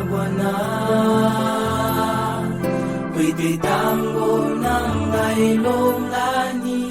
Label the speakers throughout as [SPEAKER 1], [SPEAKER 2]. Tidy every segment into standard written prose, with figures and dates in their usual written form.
[SPEAKER 1] Bwana Wete tango nanga ilongani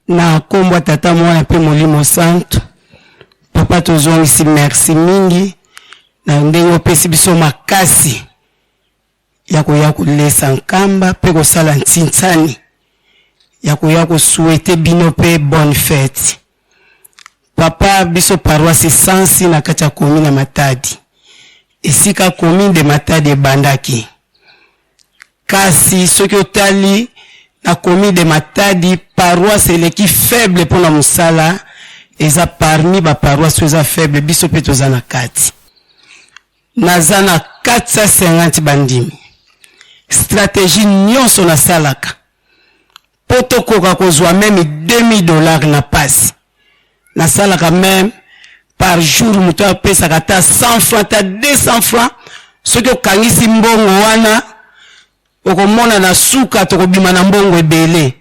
[SPEAKER 2] na kombo tata mwana pe molimo santo papa tozongisi merci mingi na ndenge opesi biso makasi ya kolesa nkamba pe kosala ntintsani ya souhaiter bino pe bonne fête papa biso paroisse Sansi na kati ya commune Matadi esika commune de Matadi ebandaki kasi soki otali na commune de Matadi paroisse eleki faible pour la musala eza parmi ba paroisse eza faible biso pe tozana kati nazana 450 bandimi stratégie nyonso na salaka poto koka kozwa même $2000 na passe na salaka même par jour muto apesa kata 100 francs ta 200 francs soki okangisi mbongo wana okomona na suka tokobima na mbongo ebele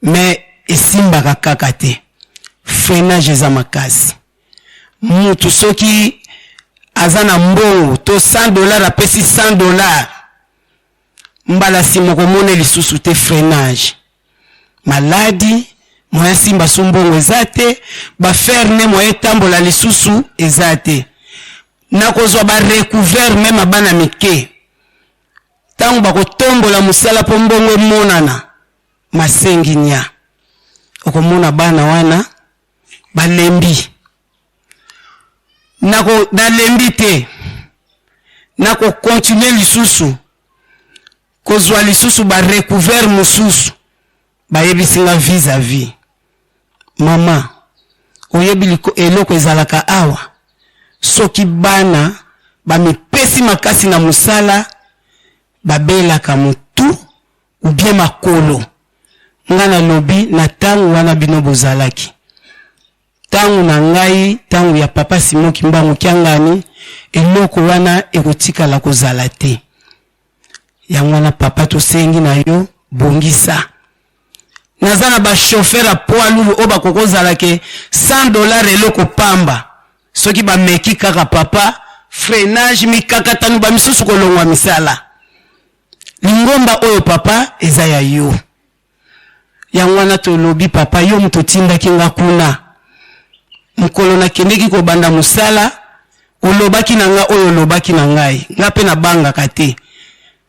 [SPEAKER 2] mais esimbaka kaka te freinage eza makasi mutu soki azana mbongo to $100 apesi $100 mbala simo komone lisusu te freinage maladi moya simba sumbongo ezate ba ferne moya tambola lisusu ezate na kozwa ba recouvert même bana mike tangu bakotombola musala po mbongo monana masengi nya okomona bana wana balembi nako dalembi te nako continuer lisusu kozwa lisusu ba recouvert mususu bayebisinga vis-à-vis mama oyebi eloko ezalaka awa soki bana bamipesi makasi na musala babelaka mutu ou bien makolo ngana lobi na tangu wana bino bozalaki tangu na ngai tangu ya papa Simoki Mbangu Kiangani eloko wana ekotika la kozala te ya mwana papa tosengi na yo bongisa nazana ba chauffeur a poids lourd oba kokozala ke $100 eloko pamba soki ba meki kaka papa freinage mikakatanu ba misusu kolongwa misala lingomba oyo papa eza ya yo ya mwana tolobi papa yo mutotinda kinga kuna mukolo na kendeki ko banda musala olobaki na nga oyo olobaki na ngai ngape na banga kate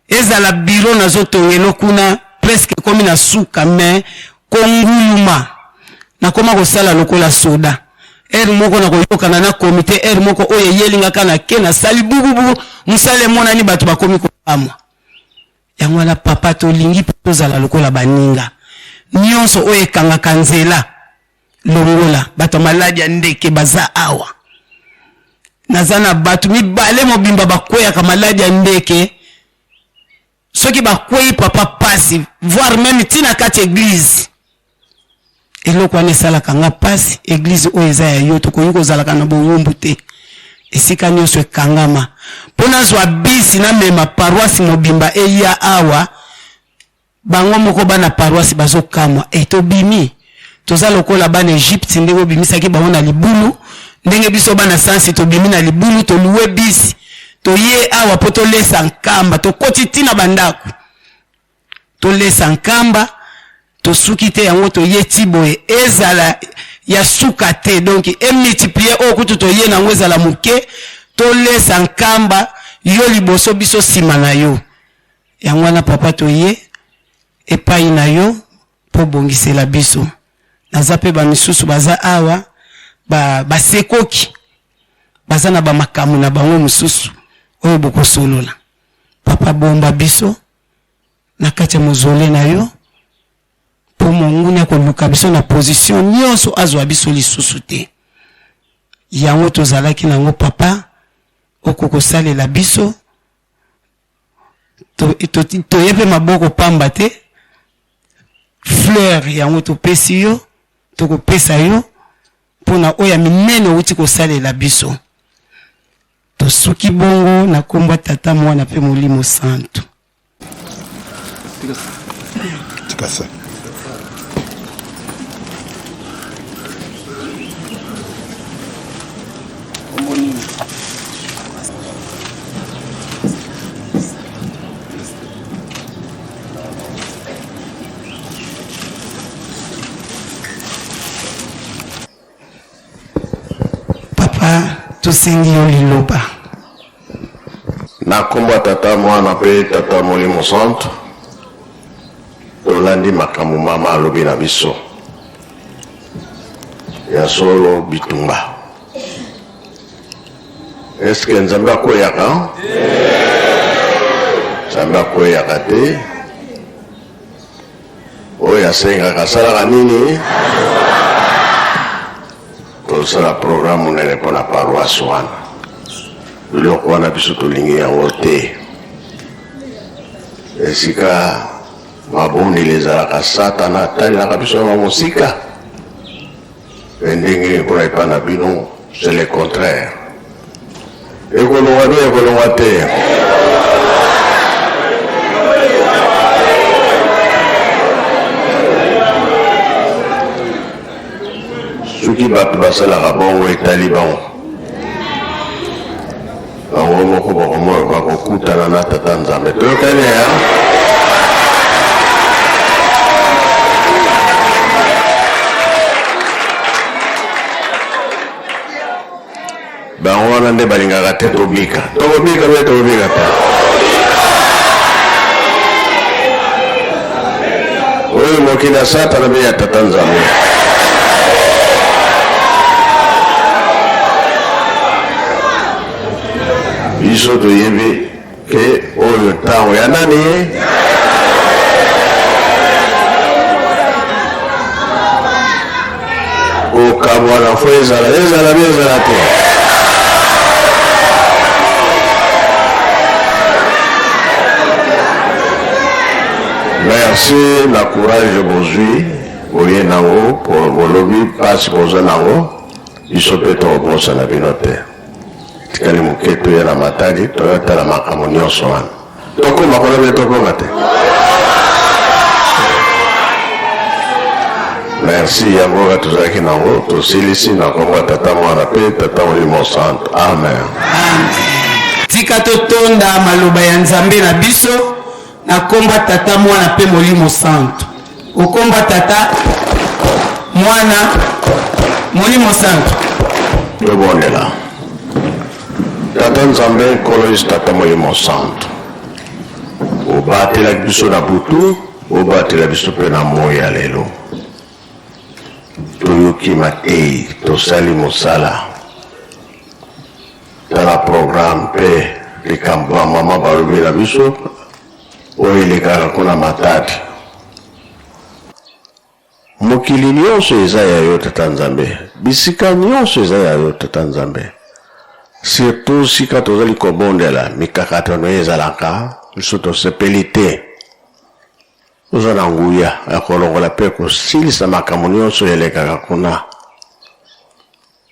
[SPEAKER 2] ezala biro na zotongelo kuna presque komi na suka me konguluma na koma kosala lokola soda moko na koyokana na komite moko oyo yelinga kana ke na sali bububu musale mona ni batu bakomi ko amwa ya mwana papa tolingi tozala lokola baninga nyonso oyo kanga kanzela longola bato maladi ya ndeke baza awa nazana batu mibale mobimba bakweya ka maladi ya ndeke soki bakwei papa pasi voire même tina kati église eloko ane sala kanga pasi église oyo eza ya yo tokoyi kozalaka na bowumbu te esika nyonso ekangama pona zwa bisi na mema paroisse mobimba eya awa bango moko bana paroisse bazokamwa etobimi toza lokola bana Egypte ndenge bimisaki bango na libulu ndenge biso bana sansi tobimi na libulu toluwe bisi toye awa po tolesa nkamba tokoti tina bandako tolesa nkamba tosuki te yango toye tiboye ezala ya suka te donc multiplier okutu toye nango ezala muke tolesa nkamba yo liboso biso sima na yo yango wana papa toye epai na yo po bongisela biso naza pe ba misusu baza awa basekoki baza na ba makamu na bango misusu oyo bokosolola papa bomba biso na kati ya mozole na yo po monguni akoluka biso na position nyonso azwa biso lisusu te yango tozalaki nango papa okokosalela biso toyepe maboko pamba te fleur yango topesi yo tokopesa yo pona oya minene outi kosalela biso tosuki bongo na komba tata mwana pe molimo santo
[SPEAKER 3] Tikasa.
[SPEAKER 2] papa tosengi yo liloba
[SPEAKER 3] Na komba tata mwana pe tata molimo santo tolandi makambo mama alobi na biso ya solo bitumba. Eske nzambe akweyaka? Nzambe akweyaka te oyo asengaka asalaka nini? Tosala programme munene mpo na paroisse wana biloko wana biso tolingi yango te esika mabondeli ezalaka satana atalelaka biso na mosika ndenge mpona epai na bino c'est le contraire ekolongwa to ekolongwa te soki bato basalaka bongo etali bango bango moko bakokutana na tata nzambe toyokani ya bango wana nde balingaka te tobika tokobika mpe tokobika te oyo mokili ya satana mpe ya tata nzambe biso toyebi ke oyo ntango ya nani kokamwa na fo ezala mpe ezala te merci na courage bozwi boye nango bolobi pasi bozwa nango biso mpe tokobosa na bino te tikali moke toya na matadi toyotala makambo nyonso wana tokoma kuna mpe tokoma te merci yango kaka tozalaki nango tosilisi na kombo ya tata mwana mpe tata molimo santo amen
[SPEAKER 2] tika totonda maloba ya nzambe na biso na komba tata mwana pe molimo santo okomba tata mwana molimo santo
[SPEAKER 3] tobondela tata nzambe nkolo yesu tata molimo santo obatelaki biso na butu obatela biso mpe na moi ya lelo toyoki matei tosali mosala tala programme mpe likambo ya mama balobi na biso oyo elekaka kuna matadi mokili nyonso eza ya yo tata nzambe bisika nyonso eza ya yo tata nzambe surtout sika tozali kobondela mikakatano ezalaka biso tosepeli te oza na nguya ya kolongola mpe kosilisa makambo nyonso elekaka kuna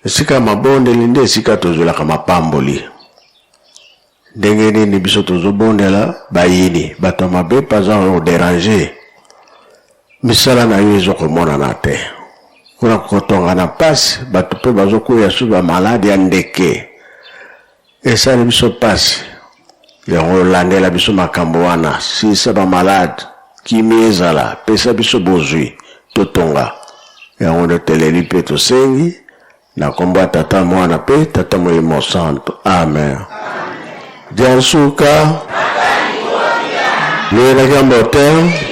[SPEAKER 3] esika mabondeli nde esika tozolaka mapamboli. Ndenge nini biso tozobondela bayini bato mabe paza odéranger misala na yo ezokomonana te. Kuna kotonga na pasi bato mpe bazokuya su bamaladi ya ndeke esali biso pasi yango olandela biso makambo wana sisa bamaladi kimi ezala pesa biso bozwi totonga yango nde teleli mpe tosengi na kombo ya tata mwana mpe tata molimo santo. Amen. Jansuka Lera Gambote